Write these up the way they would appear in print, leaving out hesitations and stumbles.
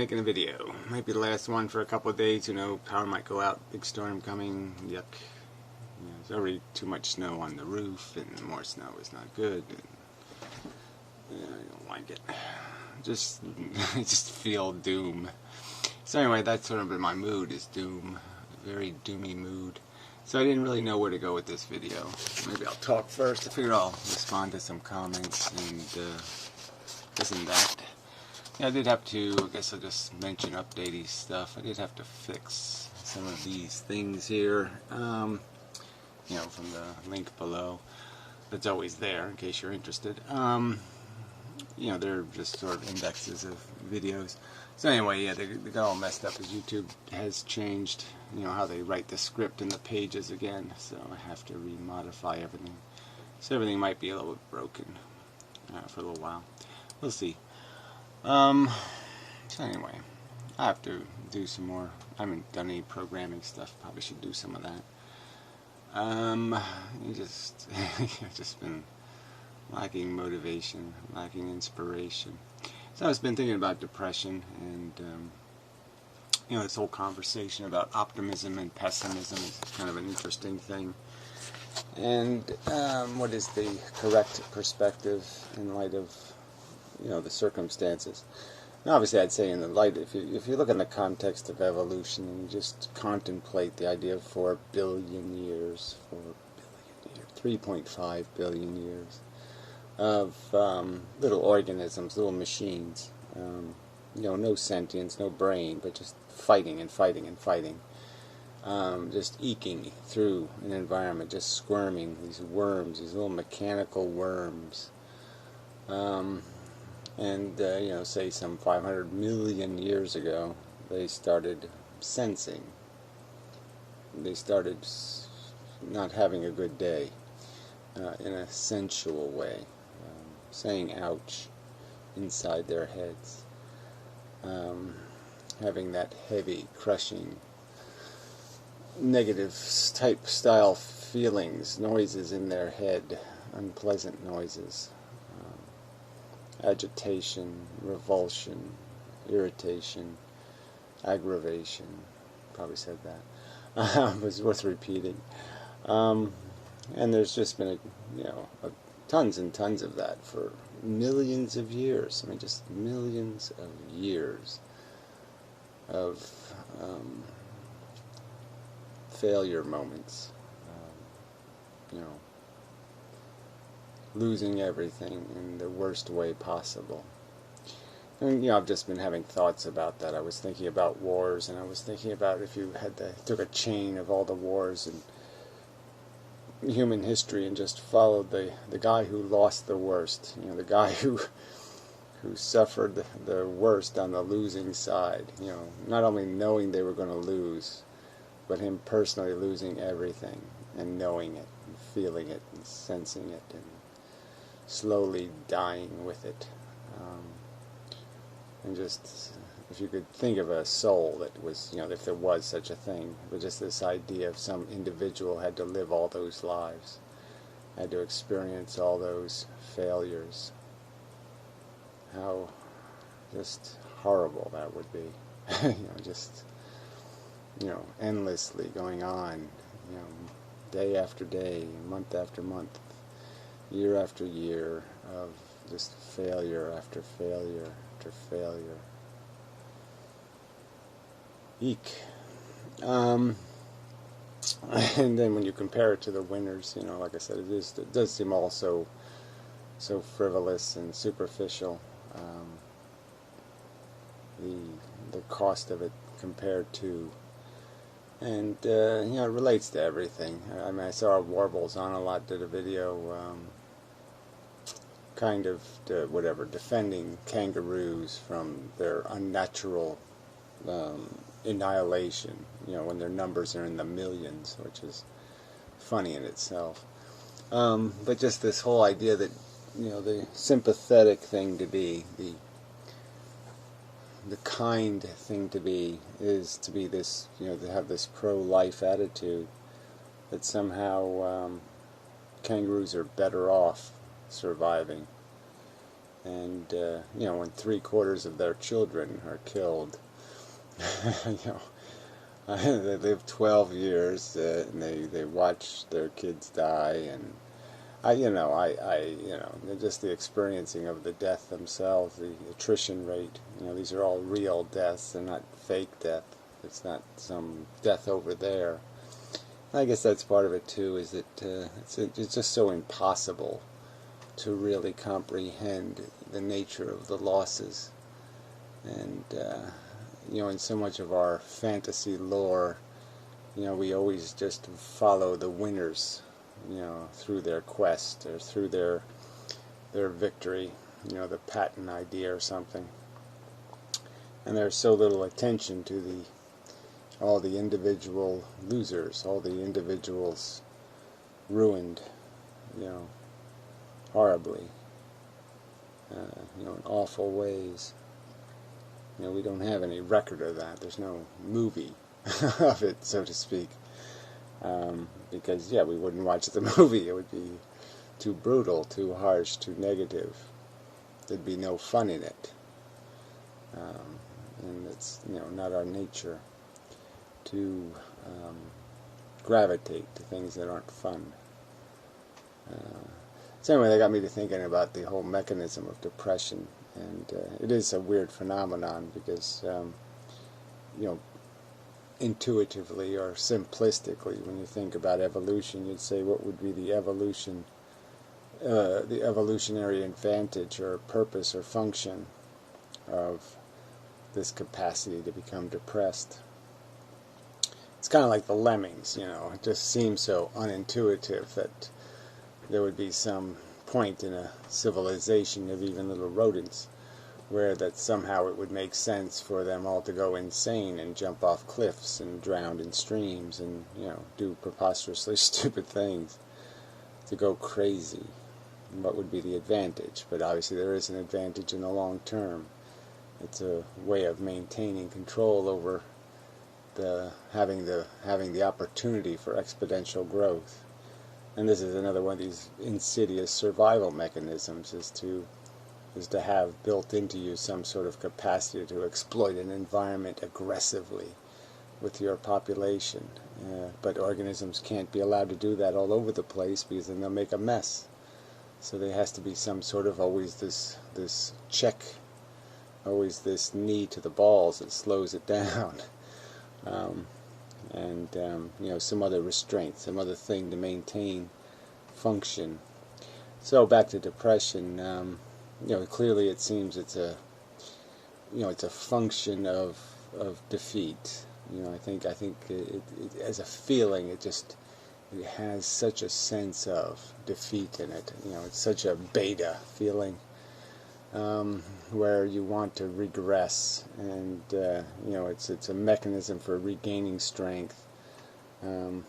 making a video. Might be the last one for a couple of days. You know, power might go out. Big storm coming. Yuck. You know, there's already too much snow on the roof, and more snow is not good. And, I don't like it. Just, I just feel doom. So anyway, that's sort of been my mood, is doom. A very doomy mood. So I didn't really know where to go with this video. Maybe I'll talk first. I figured I'll respond to some comments and this and that. Yeah, I did have to, I guess I'll just mention updatey stuff. I did have to fix some of these things here, you know, from the link below. That's always there in case you're interested. You know, they're just sort of indexes of videos. So anyway, yeah, they got all messed up as YouTube has changed, you know, how they write the script and the pages again. So I have to remodify everything. So everything might be a little bit broken for a little while. We'll see. So anyway, I have to do some more. I haven't done any programming stuff. Probably should do some of that. I've just been lacking motivation, lacking inspiration. So I've been thinking about depression and, you know, this whole conversation about optimism and pessimism is kind of an interesting thing. And what is the correct perspective in light of, you know, the circumstances? And obviously, I'd say in the light, if you look in the context of evolution and you just contemplate the idea of 4 billion years, 3.5 billion years of little organisms, little machines, you know, no sentience, no brain, but just fighting and fighting and fighting, just eking through an environment, just squirming, these worms, these little mechanical worms. And, you know, say some 500 million years ago, they started sensing. They started not having a good day in a sensual way, saying ouch inside their heads, having that heavy, crushing, negative type style feelings, noises in their head, unpleasant noises. Agitation, revulsion, irritation, aggravation. Probably said that. It was worth repeating. And there's just been, tons and tons of that for millions of years. I mean, just millions of years of failure moments. You know, losing everything in the worst way possible. And, you know, I've just been having thoughts about that. I was thinking about wars, and I was thinking about if you took a chain of all the wars in human history and just followed the guy who lost the worst, you know, the guy who suffered the worst on the losing side, you know, not only knowing they were going to lose, but him personally losing everything and knowing it and feeling it and sensing it and slowly dying with it. And just, if you could think of a soul that was, you know, if there was such a thing, but just this idea of some individual had to live all those lives, had to experience all those failures, how just horrible that would be. You know, just, you know, endlessly going on, you know, day after day, month after month, year after year of just failure after failure after failure. Eek. And then when you compare it to the winners, you know, like I said, it does seem all so frivolous and superficial. The cost of it compared to, and you know, it relates to everything. I mean, I saw Warbles on a lot did a video, kind of defending kangaroos from their unnatural annihilation. You know, when their numbers are in the millions, which is funny in itself. But just this whole idea that, you know, the sympathetic thing to be, the kind thing to be, is to be this, you know, to have this pro-life attitude, that somehow kangaroos are better off surviving And when 3/4 of their children are killed, they live 12 years, and they watch their kids die, and just the experiencing of the death themselves, the attrition rate. These are all real deaths. They're not fake death. It's not some death over there. I guess that's part of it too. Is that it's just so impossible to really comprehend the nature of the losses, and in so much of our fantasy lore, we always just follow the winners, through their quest or through their victory, the patent idea or something. And there's so little attention to all the individual losers, all the individuals ruined, horribly, in awful ways. We don't have any record of that. There's no movie of it, so to speak. Because, we wouldn't watch the movie. It would be too brutal, too harsh, too negative. There'd be no fun in it. And it's, not our nature to gravitate to things that aren't fun. So anyway, that got me to thinking about the whole mechanism of depression. And it is a weird phenomenon because, intuitively or simplistically, when you think about evolution, you'd say, what would be the evolutionary advantage or purpose or function of this capacity to become depressed? It's kind of like the lemmings, it just seems so unintuitive that there would be some point in a civilization of even little rodents where that somehow it would make sense for them all to go insane and jump off cliffs and drown in streams and, do preposterously stupid things, to go crazy. What would be the advantage? But obviously there is an advantage in the long term. It's a way of maintaining control over having the opportunity for exponential growth. And this is another one of these insidious survival mechanisms, is to have built into you some sort of capacity to exploit an environment aggressively with your population. But organisms can't be allowed to do that all over the place, because then they'll make a mess. So there has to be some sort of always this check, always this knee to the balls that slows it down. Some other restraint, some other thing to maintain function. So back to depression. Clearly it seems it's a function of defeat. I think it as a feeling, it has such a sense of defeat in it. It's such a beta feeling, where you want to regress, and it's a mechanism for regaining strength. I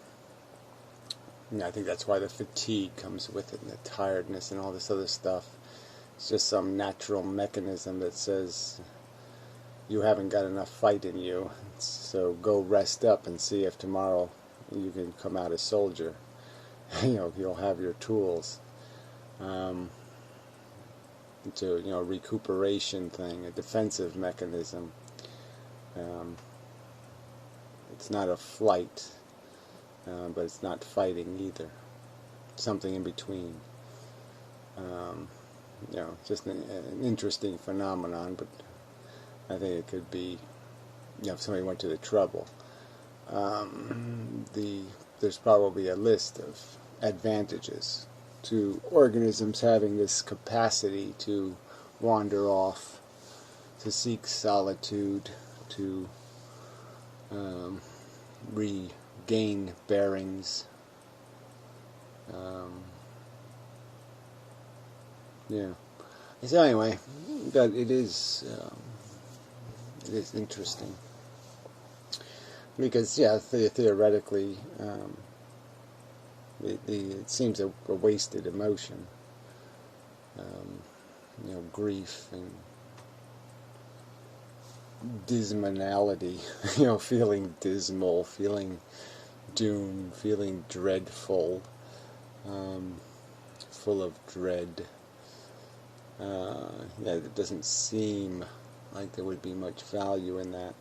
think that's why the fatigue comes with it, and the tiredness and all this other stuff. It's just some natural mechanism that says you haven't got enough fight in you, so go rest up and see if tomorrow you can come out a soldier. You'll have your tools. It's a recuperation thing, a defensive mechanism. It's not a flight, but it's not fighting either. Something in between. Just an interesting phenomenon, but I think it could be, if somebody went to the trouble. There's probably a list of advantages to organisms having this capacity to wander off, to seek solitude, to regain bearings. So anyway, but it is interesting, because theoretically, it seems a wasted emotion. Grief and dismality, feeling dismal, feeling doom, feeling dreadful, full of dread. Yeah, it doesn't seem like there would be much value in that.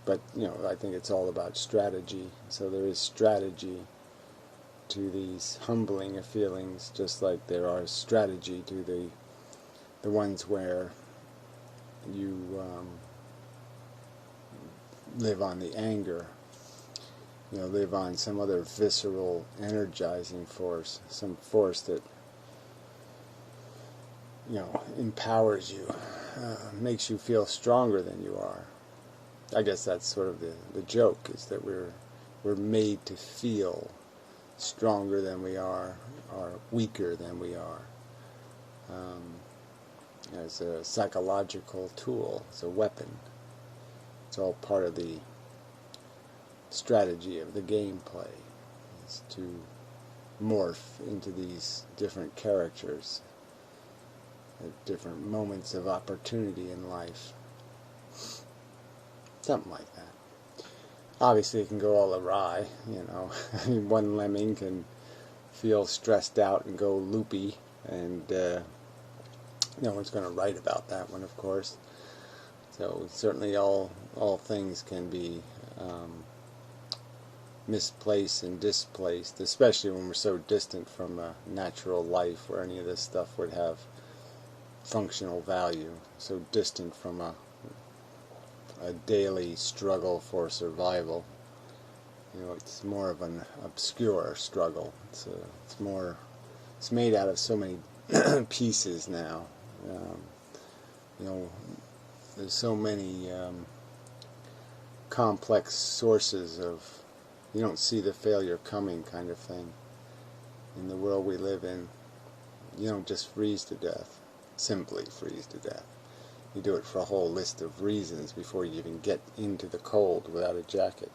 But, I think it's all about strategy. So there is strategy to these humbling of feelings, just like there are strategy to the ones where you live on the anger, live on some other visceral, energizing force, some force that, empowers you, makes you feel stronger than you are. I guess that's sort of the joke, is that we're made to feel stronger than we are, or weaker than we are, as a psychological tool, as a weapon. It's all part of the strategy of the gameplay, is to morph into these different characters at different moments of opportunity in life. Something like that. Obviously it can go all awry, One lemming can feel stressed out and go loopy, and no one's going to write about that one, of course. So certainly all things can be misplaced and displaced, especially when we're so distant from a natural life where any of this stuff would have functional value, so distant from a daily struggle for survival. It's more of an obscure struggle. It's made out of so many pieces now. There's so many complex sources of, you don't see the failure coming kind of thing. In the world we live in, you don't just freeze to death, simply freeze to death. You do it for a whole list of reasons before you even get into the cold without a jacket.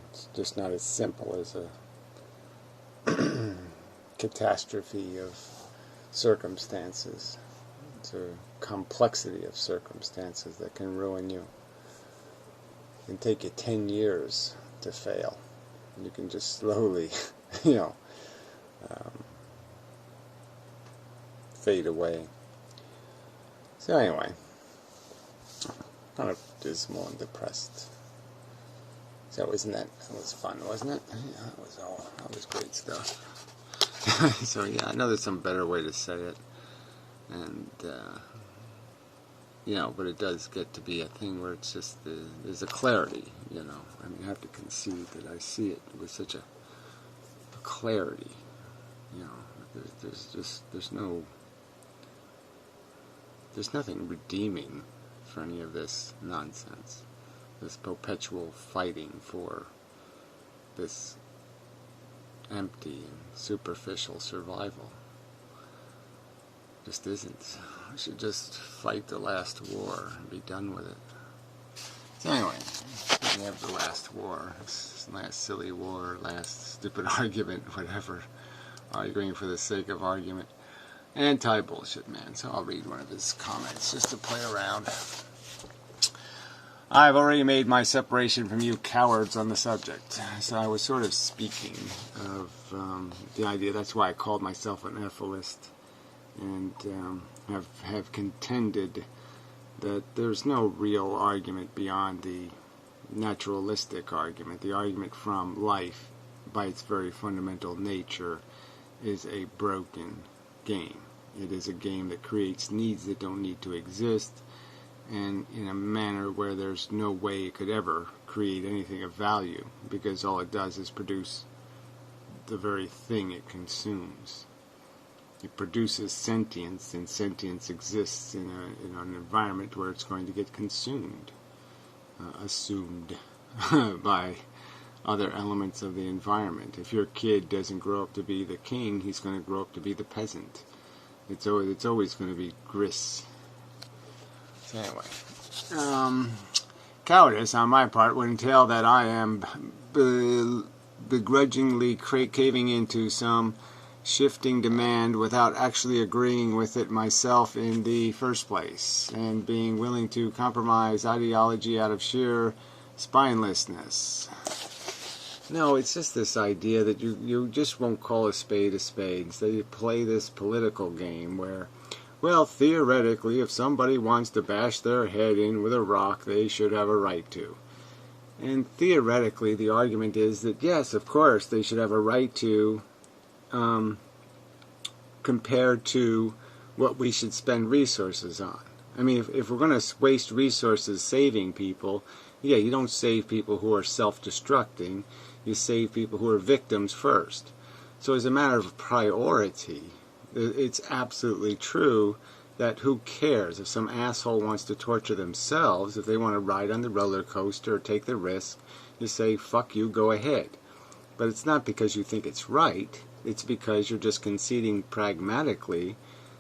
It's just not as simple as a catastrophe of circumstances. It's a complexity of circumstances that can ruin you. It can take you 10 years to fail. You can just slowly, fade away. So anyway, kind of dismal and depressed. So that was fun, wasn't it? Yeah, that was great stuff. So yeah, I know there's some better way to say it, and but it does get to be a thing where it's just there's a clarity, I have to concede that I see it with such a clarity, there's nothing redeeming for any of this nonsense, this perpetual fighting for this empty and superficial survival. Just isn't. We should just fight the last war and be done with it. So anyway, we have the last war, this last silly war, last stupid argument, whatever, arguing for the sake of argument. Anti-bullshit man. So I'll read one of his comments just to play around. I've already made my separation from you cowards on the subject. So I was sort of speaking of the idea, that's why I called myself an ethicist, and have contended that there's no real argument beyond the naturalistic argument. The argument from life, by its very fundamental nature, is a broken game. It is a game that creates needs that don't need to exist, and in a manner where there's no way it could ever create anything of value, because all it does is produce the very thing it consumes. It produces sentience, and sentience exists in an environment where it's going to get consumed, assumed by other elements of the environment. If your kid doesn't grow up to be the king, he's going to grow up to be the peasant. It's always going to be gris. So anyway, cowardice on my part would entail that I am begrudgingly caving into some shifting demand without actually agreeing with it myself in the first place, and being willing to compromise ideology out of sheer spinelessness. No, it's just this idea that you just won't call a spade a spade. Instead you play this political game where, well, theoretically, if somebody wants to bash their head in with a rock, they should have a right to. And theoretically, the argument is that, yes, of course, they should have a right to, compared to what we should spend resources on. I mean, if we're going to waste resources saving people, yeah, you don't save people who are self-destructing. You save people who are victims first. So as a matter of priority, it's absolutely true that who cares if some asshole wants to torture themselves, if they want to ride on the roller coaster or take the risk, you say, fuck you, go ahead. But it's not because you think it's right, it's because you're just conceding pragmatically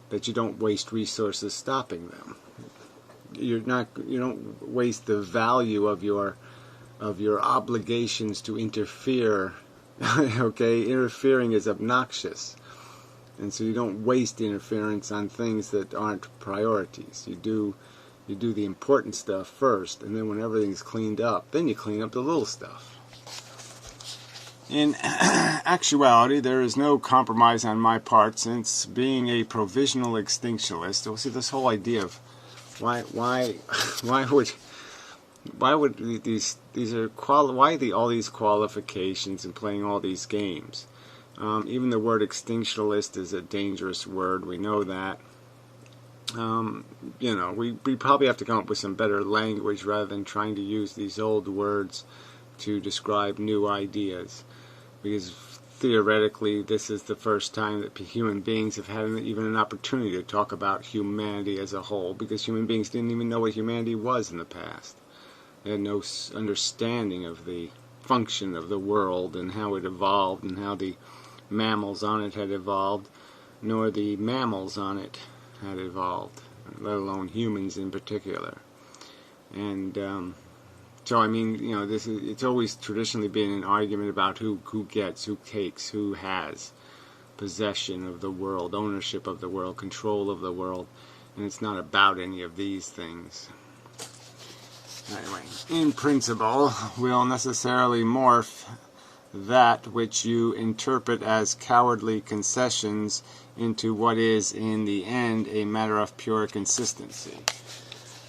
that you don't waste resources stopping them. You don't waste the value of your obligations to interfere. Okay, interfering is obnoxious. And so you don't waste interference on things that aren't priorities. You do the important stuff first, and then when everything's cleaned up, then you clean up the little stuff. In actuality, there is no compromise on my part, since being a provisional extinctionist, you'll see this whole idea of why would all these qualifications and playing all these games? Even the word extinctionist is a dangerous word. We know that. We probably have to come up with some better language rather than trying to use these old words to describe new ideas. Because theoretically, this is the first time that human beings have had even an opportunity to talk about humanity as a whole, because human beings didn't even know what humanity was in the past. They had no understanding of the function of the world and how it evolved and how the mammals on it had evolved, nor the mammals on it had evolved, let alone humans in particular. And so I mean, it's always traditionally been an argument about who gets, who takes, who has possession of the world, ownership of the world, control of the world, and it's not about any of these things. Anyway, in principle, we'll necessarily morph that which you interpret as cowardly concessions into what is, in the end, a matter of pure consistency.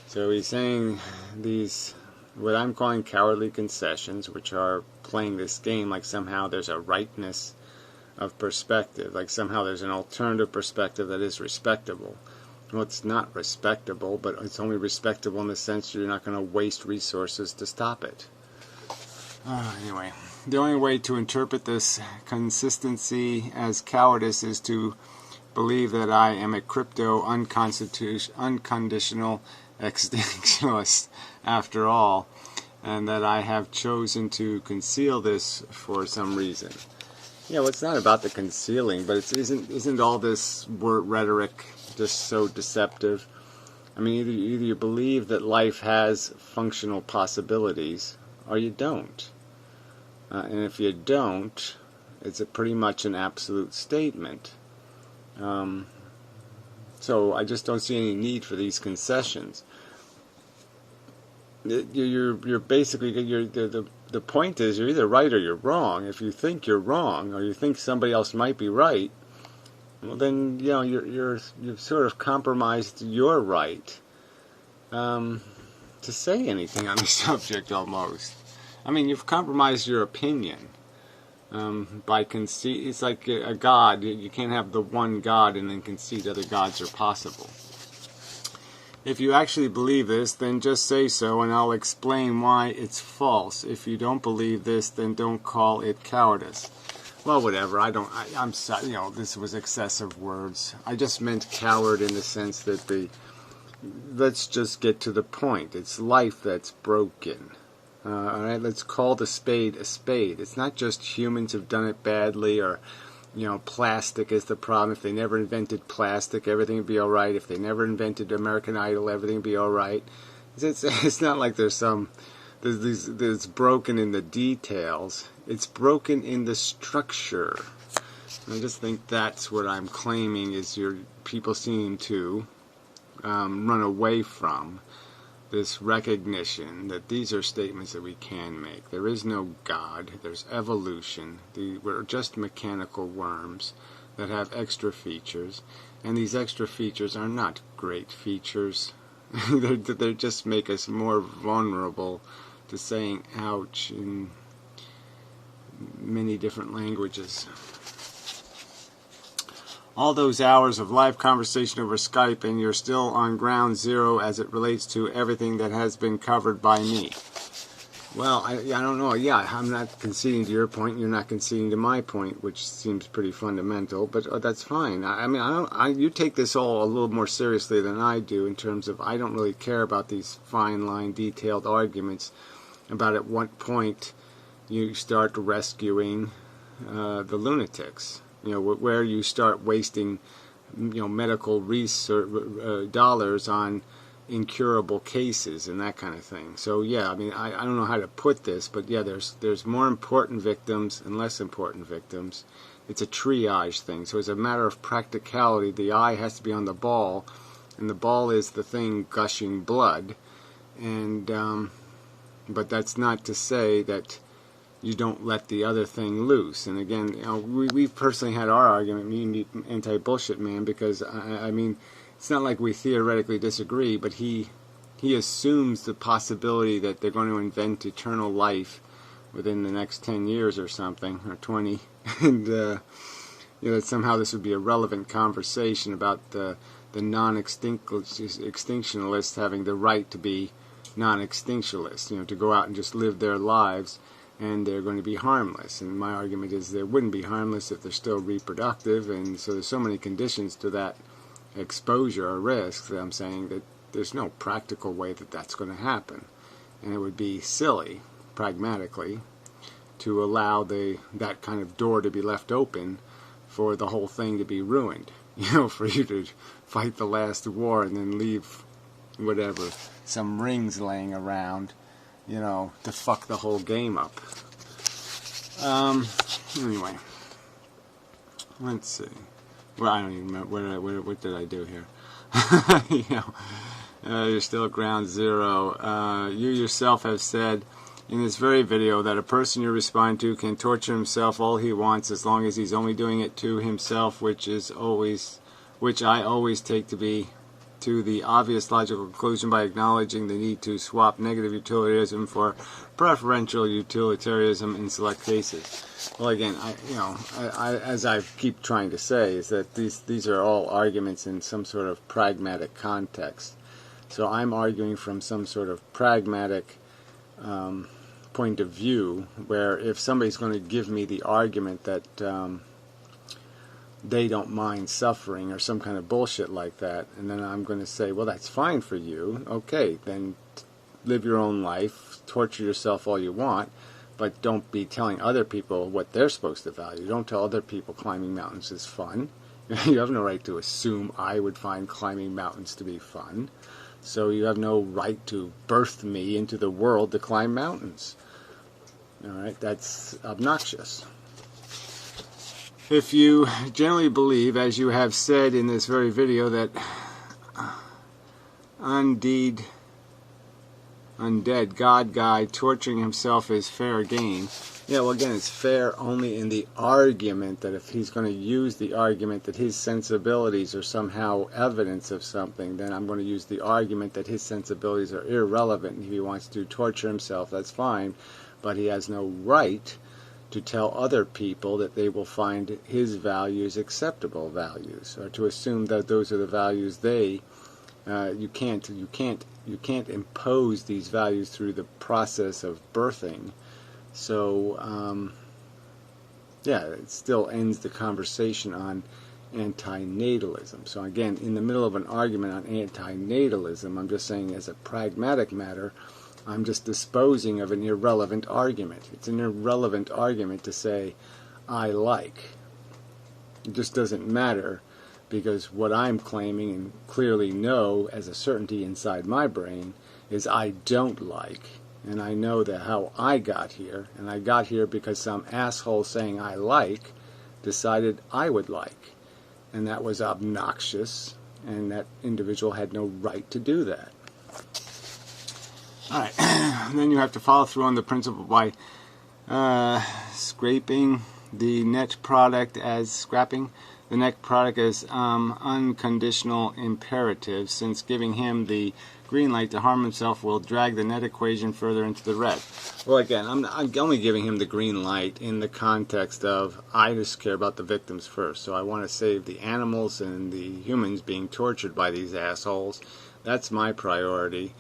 So he's saying these, what I'm calling cowardly concessions, which are playing this game like somehow there's a rightness of perspective, like somehow there's an alternative perspective that is respectable. Well, it's not respectable, but it's only respectable in the sense you're not going to waste resources to stop it. Anyway, the only way to interpret this consistency as cowardice is to believe that I am a crypto unconditional extinctionist after all, and that I have chosen to conceal this for some reason. Yeah, well, it's not about the concealing, but isn't all this word rhetoric just so deceptive? I mean, either you believe that life has functional possibilities, or you don't. And if you don't, it's pretty much an absolute statement. So I just don't see any need for these concessions. You're basically the point is you're either right or you're wrong. If you think you're wrong or you think somebody else might be right, well then you've sort of compromised your right to say anything on the subject almost. I mean, you've compromised your opinion by conceit. It's like a god. You can't have the one god and then concede other gods are possible. If you actually believe this, then just say so, and I'll explain why it's false. If you don't believe this, then don't call it cowardice. Well, whatever. I'm sorry. This was excessive words. I just meant coward in the sense that let's just get to the point. It's life that's broken. All right, let's call the spade a spade. It's not just humans who've done it badly, or plastic is the problem. If they never invented plastic, everything would be all right. If they never invented American Idol, everything would be all right. It's not like there's broken in the details. It's broken in the structure. I just think that's what I'm claiming is people seem to run away from. this recognition that these are statements that we can make. There is no God. There's evolution. We're just mechanical worms that have extra features, and these extra features are not great features. they just make us more vulnerable to saying ouch in many different languages. All those hours of live conversation over Skype, and you're still on ground zero as it relates to everything that has been covered by me. Well, I don't know. Yeah, I'm not conceding to your point. You're not conceding to my point, which seems pretty fundamental. But that's fine. I mean, you take this all a little more seriously than I do in terms of I don't really care about these fine line, detailed arguments about at what point you start rescuing the lunatics. You know, where you start wasting, medical research dollars on incurable cases and that kind of thing. So yeah, I mean, I don't know how to put this, but yeah, there's more important victims and less important victims. It's a triage thing. So as a matter of practicality, the eye has to be on the ball, and the ball is the thing gushing blood. And but that's not to say that you don't let the other thing loose. And again, we've personally had our argument, me and Anti-Bullshit Man, because I mean, it's not like we theoretically disagree, but he assumes the possibility that they're going to invent eternal life within the next 10 years or something, or 20, and that somehow this would be a relevant conversation about the non-extinctionists having the right to be non-extinctionists, to go out and just live their lives, and they're going to be harmless. And my argument is they wouldn't be harmless if they're still reproductive, and so there's so many conditions to that exposure or risk that I'm saying that there's no practical way that that's going to happen. And it would be silly, pragmatically, to allow that kind of door to be left open for the whole thing to be ruined. For you to fight the last war and then leave whatever, some rings laying around, to fuck the whole game up. Anyway, let's see. Well, I don't even remember what did I do here. You're still at ground zero. You yourself have said in this very video that a person you respond to can torture himself all he wants as long as he's only doing it to himself, which I always take to be to the obvious logical conclusion by acknowledging the need to swap negative utilitarianism for preferential utilitarianism in select cases. Well, again, as I keep trying to say, is that these are all arguments in some sort of pragmatic context. So I'm arguing from some sort of pragmatic point of view, where if somebody's going to give me the argument that they don't mind suffering or some kind of bullshit like that, and then I'm going to say, well, that's fine for you. Okay, then live your own life, torture yourself all you want, but don't be telling other people what they're supposed to value. Don't tell other people climbing mountains is fun. You have no right to assume I would find climbing mountains to be fun. So you have no right to birth me into the world to climb mountains. All right, that's obnoxious. If you generally believe, as you have said in this very video, that undead God guy torturing himself is fair game, yeah, well, again, it's fair only in the argument that if he's going to use the argument that his sensibilities are somehow evidence of something, then I'm going to use the argument that his sensibilities are irrelevant, and if he wants to torture himself, that's fine, but he has no right to tell other people that they will find his values acceptable values, or to assume that those are the values you can't impose these values through the process of birthing. So yeah, it still ends the conversation on antinatalism. So again, in the middle of an argument on antinatalism, I'm just saying as a pragmatic matter, I'm just disposing of an irrelevant argument. It's an irrelevant argument to say, I like. It just doesn't matter, because what I'm claiming and clearly know as a certainty inside my brain is I don't like. And I know that how I got here, and I got here because some asshole saying I like decided I would like. And that was obnoxious, and that individual had no right to do that. Alright, then you have to follow through on the principle by scraping the net product as scrapping the net product as unconditional imperative, since giving him the green light to harm himself will drag the net equation further into the red. Well, again, I'm only giving him the green light in the context of I just care about the victims first. So I want to save the animals and the humans being tortured by these assholes. That's my priority.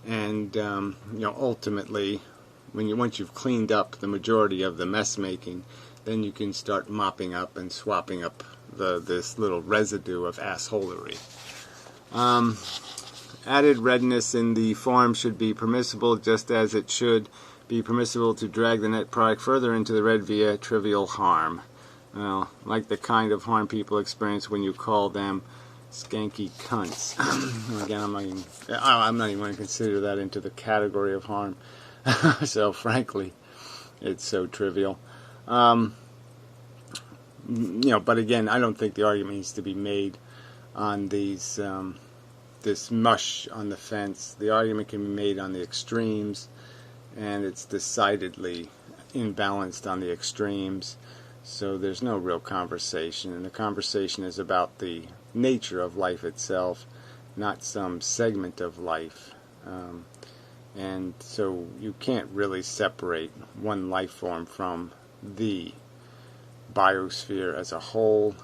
And ultimately, once you've cleaned up the majority of the mess making, then you can start mopping up and swapping up this little residue of assholery. Added redness in the form should be permissible, just as it should be permissible to drag the net product further into the red via trivial harm. Well, like the kind of harm people experience when you call them skanky cunts. Again, I'm not even going to consider that into the category of harm. So frankly, it's so trivial. But again, I don't think the argument needs to be made on these this mush on the fence. The argument can be made on the extremes, and it's decidedly imbalanced on the extremes. So there's no real conversation, and the conversation is about the nature of life itself, not some segment of life. And so you can't really separate one life form from the biosphere as a whole.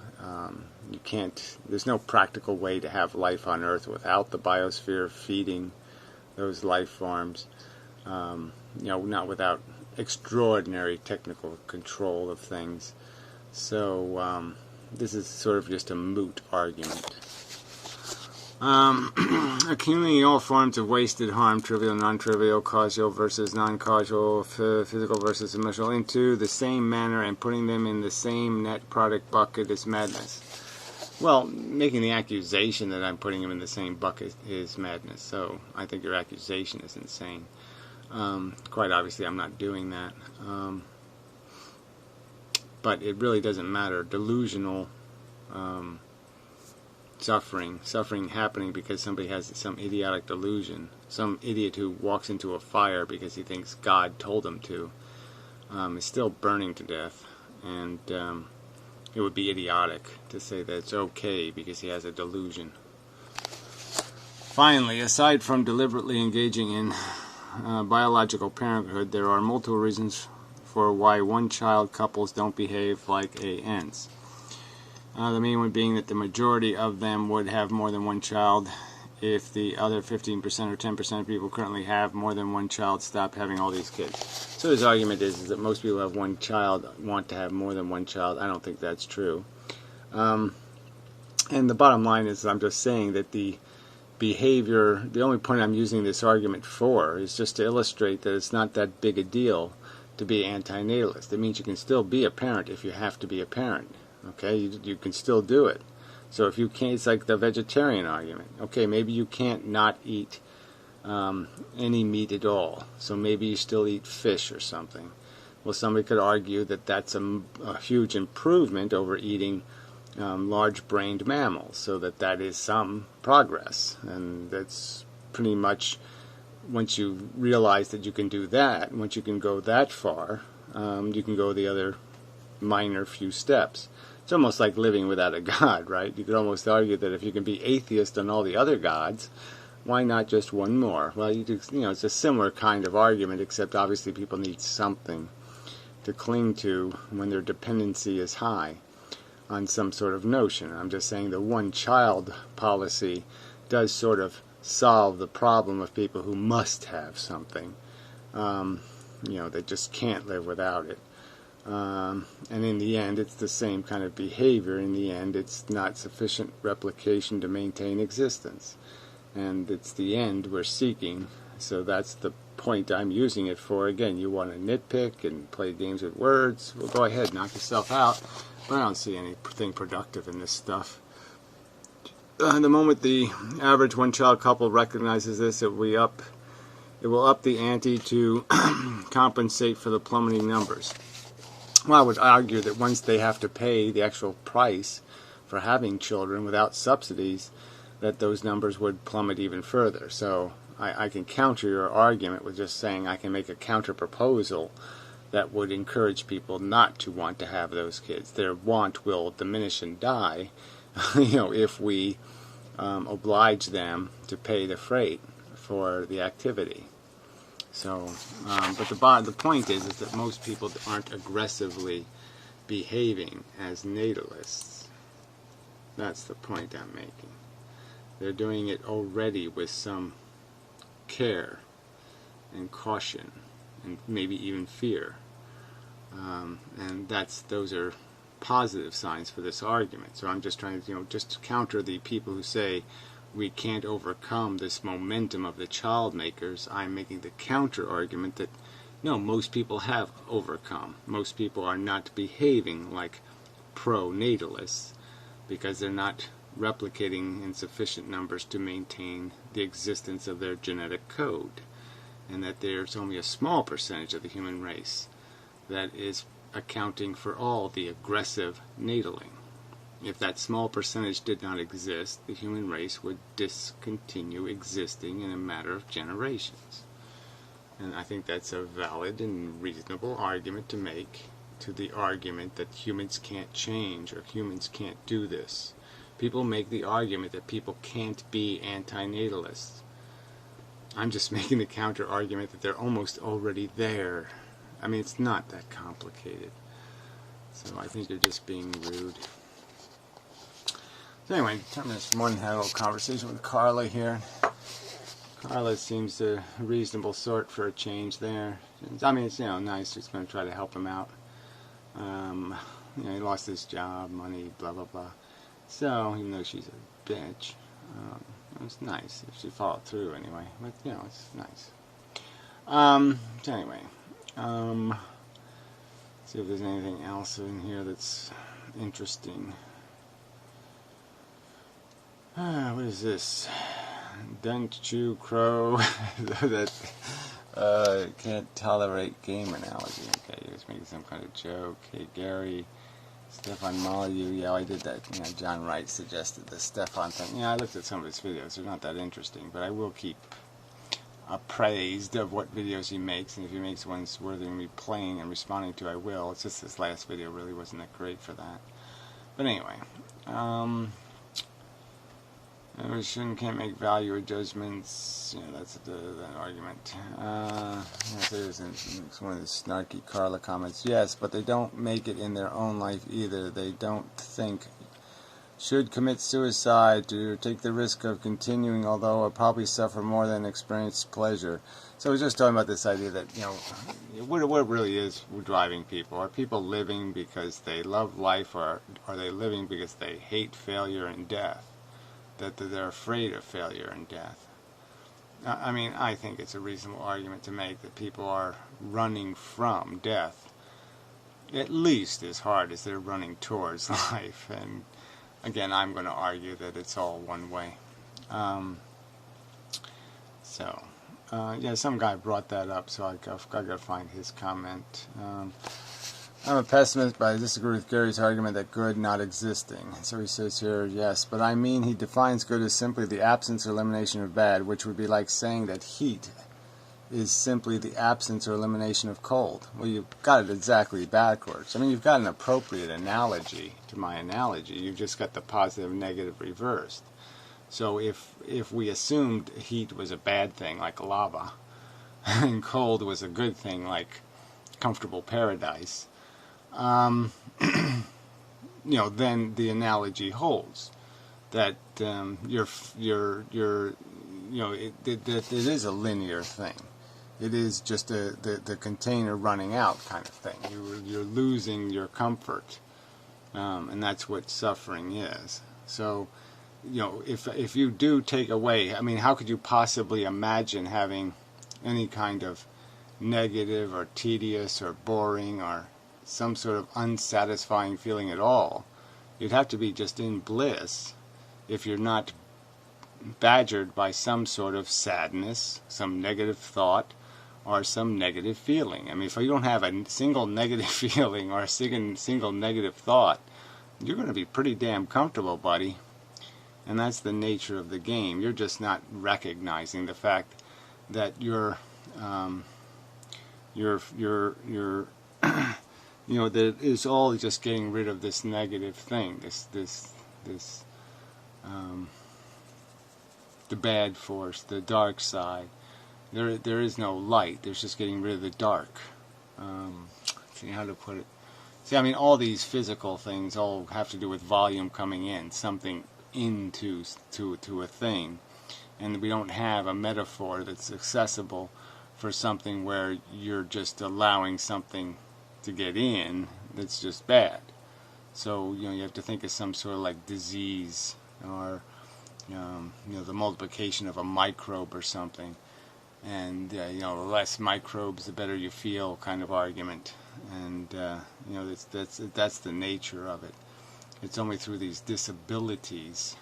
You can't, there's no practical way to have life on Earth without the biosphere feeding those life forms, not without extraordinary technical control of things. So this is sort of just a moot argument. Accumulating all forms of wasted harm, trivial, non-trivial, causal versus non-causal, physical versus emotional, into the same manner and putting them in the same net product bucket is madness. Well, making the accusation that I'm putting them in the same bucket is madness, so I think your accusation is insane. Quite obviously I'm not doing that. But it really doesn't matter. Delusional suffering happening because somebody has some idiotic delusion, some idiot who walks into a fire because he thinks God told him to, is still burning to death, and it would be idiotic to say that it's okay because he has a delusion. Finally, aside from deliberately engaging in biological parenthood, there are multiple reasons for why one-child couples don't behave like ANs. The main one being that the majority of them would have more than one child if the other 15% or 10% of people currently have more than one child stop having all these kids. So his argument is that most people who have one child want to have more than one child. I don't think that's true. And the bottom line is I'm just saying that the behavior, the only point I'm using this argument for is just to illustrate that it's not that big a deal to be antinatalist. It means you can still be a parent if you have to be a parent. Okay, you can still do it. So if you can't, it's like the vegetarian argument. Okay, maybe you can't not eat any meat at all. So maybe you still eat fish or something. Well, somebody could argue that that's a huge improvement over eating large-brained mammals, so that is some progress. And that's pretty much, once you realize that you can do that, once you can go that far, you can go the other minor few steps. It's almost like living without a god, right? You could almost argue that if you can be atheist on all the other gods, why not just one more? Well, it's a similar kind of argument, except obviously people need something to cling to when their dependency is high on some sort of notion. I'm just saying the one-child policy does sort of solve the problem of people who must have something. They just can't live without it. And in the end, it's the same kind of behavior. In the end, it's not sufficient replication to maintain existence. And it's the end we're seeking. So that's the point I'm using it for. Again, you want to nitpick and play games with words, well, go ahead, knock yourself out. But I don't see anything productive in this stuff. The moment the average one-child couple recognizes this, it will up the ante to compensate for the plummeting numbers. Well, I would argue that once they have to pay the actual price for having children without subsidies, that those numbers would plummet even further. So I can counter your argument with just saying I can make a counter proposal that would encourage people not to want to have those kids. Their want will diminish and die, if we oblige them to pay the freight for the activity. So, but the point is that most people aren't aggressively behaving as natalists. That's the point I'm making. They're doing it already with some care and caution and maybe even fear. And those are positive signs for this argument. So I'm just trying to, just to counter the people who say we can't overcome this momentum of the child makers. I'm making the counter argument that no, most people have overcome. Most people are not behaving like pro-natalists because they're not replicating in sufficient numbers to maintain the existence of their genetic code, and that there's only a small percentage of the human race that is accounting for all the aggressive nataling. If that small percentage did not exist, the human race would discontinue existing in a matter of generations. And I think that's a valid and reasonable argument to make to the argument that humans can't change or humans can't do this. People make the argument that people can't be anti-natalists. I'm just making the counter argument that they're almost already there. I mean, it's not that complicated. So I think you're just being rude. So anyway, this morning I had a little conversation with Carla here. Carla seems a reasonable sort for a change there. I mean, it's nice. Just going to try to help him out. He lost his job, money, blah blah blah. So even though she's a bitch, it was nice if she followed through anyway. But it's nice. So anyway, see if there's anything else in here that's interesting. What is this? Don't chew crow that can't tolerate game analogy. Okay, he was making some kind of joke. Hey Gary, Stefan Molyneux. Yeah, I did that. John Wright suggested the Stefan thing. Yeah, I looked at some of his videos. They're not that interesting, but I will keep appraised of what videos he makes, and if he makes ones worthy of me playing and responding to, I will. It's just this last video really wasn't that great for that. But anyway, we can't make value or judgments. That's that argument. There's one of the snarky Carla comments. Yes, but they don't make it in their own life either. They don't think should commit suicide to take the risk of continuing, although I'll probably suffer more than experience pleasure. So I was just talking about this idea that, what it really is driving people. Are people living because they love life, or are they living because they hate failure and death? That they're afraid of failure and death. I mean, I think it's a reasonable argument to make that people are running from death at least as hard as they're running towards life. And again, I'm going to argue that it's all one way. Yeah, some guy brought that up, so I've got to find his comment. I'm a pessimist, but I disagree with Gary's argument that good not existing. So he says here, yes, but I mean he defines good as simply the absence or elimination of bad, which would be like saying that heat is simply the absence or elimination of cold. Well, you've got it exactly backwards. I mean, you've got an appropriate analogy to my analogy. You've just got the positive and negative reversed. So if we assumed heat was a bad thing, like lava, and cold was a good thing, like comfortable paradise, then the analogy holds that it is a linear thing. It is just the container running out kind of thing. You're losing your comfort, and that's what suffering is. So, if you do take away, I mean, how could you possibly imagine having any kind of negative or tedious or boring or some sort of unsatisfying feeling at all? You'd have to be just in bliss if you're not badgered by some sort of sadness, some negative thought, or some negative feeling. I mean, if you don't have a single negative feeling or a single negative thought, you're going to be pretty damn comfortable, buddy. And that's the nature of the game. You're just not recognizing the fact that you're you know, that it's all just getting rid of this negative thing, this the bad force, the dark side. There is no light. There's just getting rid of the dark. See how to put it. See, I mean, all these physical things all have to do with volume coming in, something into to a thing, and we don't have a metaphor that's accessible for something where you're just allowing something to get in that's just bad. So, you know, you have to think of some sort of like disease, or you know, the multiplication of a microbe or something, and you know, the less microbes the better you feel kind of argument. And you know, that's the nature of it. It's only through these disabilities,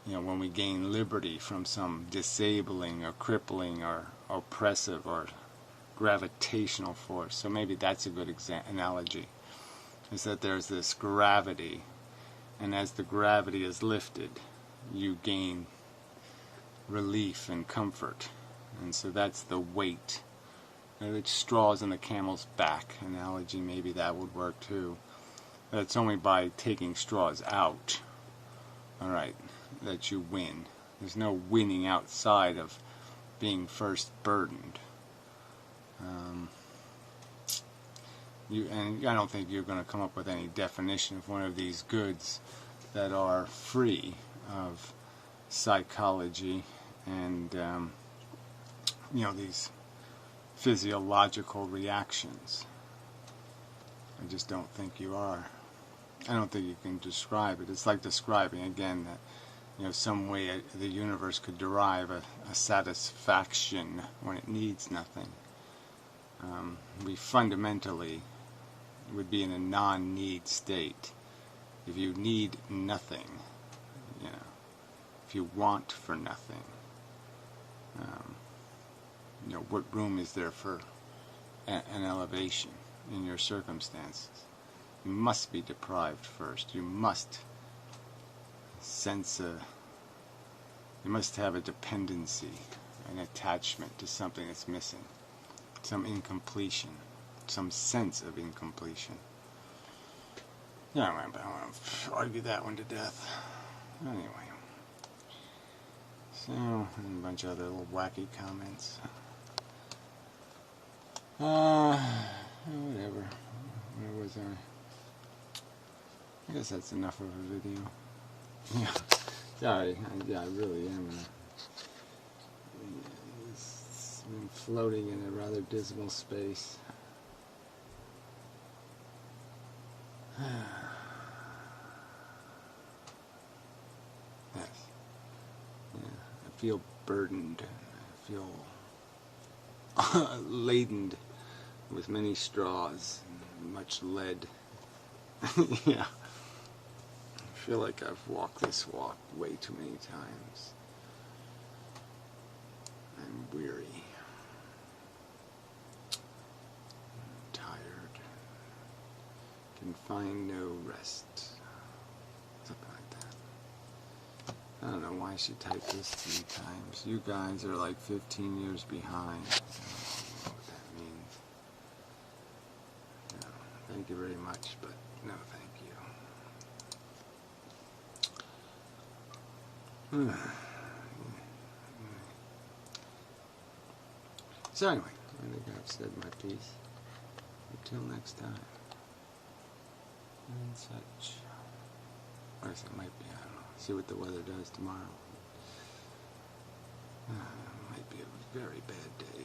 you know, when we gain liberty from some disabling or crippling or oppressive or gravitational force. So maybe that's a good analogy, is that there's this gravity, and as the gravity is lifted, you gain relief and comfort. And so that's the weight. It's straws in the camel's back analogy, maybe that would work too. But it's only by taking straws out, alright, that you win. There's no winning outside of being first burdened. And I don't think you're going to come up with any definition of one of these goods that are free of psychology and you know, these physiological reactions. I just don't think you are. I don't think you can describe it. It's like describing again that, you know, some way the universe could derive a satisfaction when it needs nothing. We fundamentally would be in a non-need state if you need nothing, you know, if you want for nothing. You know, what room is there for an elevation in your circumstances? You must be deprived first. You must sense you must have a dependency, an attachment to something that's missing, some incompletion, some sense of incompletion. Yeah, I don't want to argue that one to death. Anyway. So, and a bunch of other little wacky comments. Whatever. Where was I guess that's enough of a video. Yeah. Sorry. I really am. It's been floating in a rather dismal space. Yes. Yeah. I feel burdened. I feel laden with many straws and much lead. Yeah. I feel like I've walked this walk way too many times. I'm weary. I'm tired. Can find no rest. Something like that. I don't know why she typed this 3 times. You guys are like 15 years behind. I don't know what that means. No, thank you very much, but no thank you. So anyway, I think I've said my piece. Until next time. And such. Or it might be, I don't know. See what the weather does tomorrow. Might be a very bad day.